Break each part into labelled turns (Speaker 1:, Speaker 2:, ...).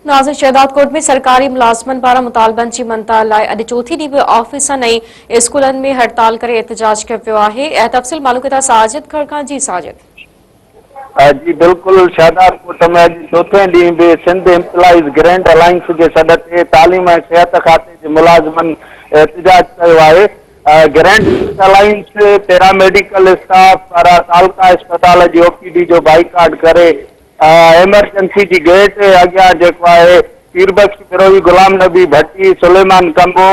Speaker 1: नाज़िर, शहदादकोट में सरकारी मुलाज़मन पारां मुतालबनि जी मनता लाइ अॼु चौथी ॾींहुं बि ऑफिसनि ऐं स्कूलनि में हड़ताल करे एहतजाज कयो वियो आहे। तफ़सील मालूम कंदा साजिद खड़का। जी साजिद।
Speaker 2: जी बिल्कुल, शहदादकोट में अॼु चौथे ॾींहुं बि सिंध एम्प्लॉइज़ ग्रैंड अलायंस के सॾ ते तालीम ऐं सिहत खाते जे मुलाज़मनि एहतजाज कयो आहे। ग्रैंड अलायंस पैरामेडिकल स्टाफ पारां तालका अस्पताल जी ओपीडी जो बाइकाट करे एमरजेंसी जी गेट अॻियां जेको आहे पीरबख्श फिरोजी, गुलाम नबी भट्टी, सुलेमान कंबो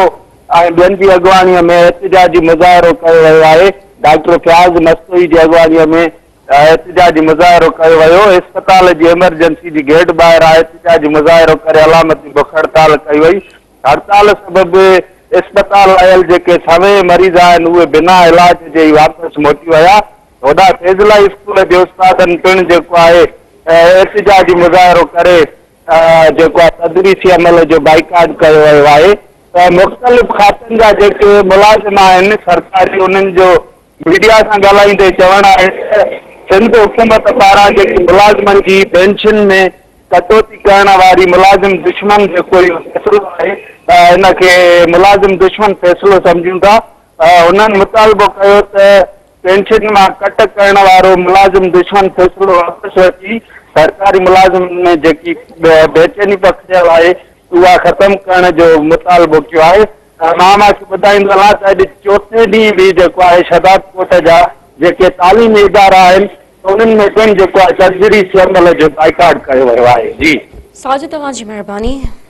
Speaker 2: ऐं ॿियनि जी अॻुवाणीअ में एहतजाजी मुज़ाहिरो कयो वियो आहे। डॉक्टर फयाज़ मस्तोई जी अॻुवाणीअ में एहतजाजी मुज़ाहिरो कयो वियो। अस्पताल जी एमरजेंसी जी गेट ॿाहिरि एहतजाजी मुज़ाहिरो करे अलामती बुख हड़ताल कई वई। हड़ताल सबबि अस्पताल आयल जेके सवे मरीज़ आहिनि उहे बिना इलाज जे ई वापसि मोटी विया। होॾां फैज़ला स्कूल जे उस्तादनि पिणु जेको आहे एहतजाजी मुज़ाहिरो करे जेको आहे तदरीसी अमल जो बाइकाट कयो वियो आहे। मुख़्तलिफ़ खातनि जा जेके मुलाज़िम आहिनि सरकारी, उन्हनि जो मीडिया सां ॻाल्हाईंदे चवणु आहे त सिंध हुकूमत पारां जेकी मुलाज़िमनि जी पेंशन में कटौती करण वारी मुलाज़िम दुश्मन जेको इहो फ़ैसिलो आहे हिनखे मुलाज़िम दुश्मन फ़ैसिलो सम्झूं था। उन्हनि मुतालबो कयो त पेंशन मां कट करण वारो मुलाज़िम दुश्मन फ़ैसिलो वापसि अची सरकारी मुलाज़िम में जेकी बेचैनी पखियल आहे उहा ख़तमु करण जो मुतालबो कयो आहे। मां ॿुधाईंदो हलां त अॼु चौथे ॾींहुं बि जेको आहे शहदादकोट जा जेके तालीमी इदारा आहिनि उन्हनि में पिणु जेको आहे तदरीसी अमल जो बाइकाट कयो वियो आहे। जी
Speaker 1: साजिद, तव्हांजी महिरबानी।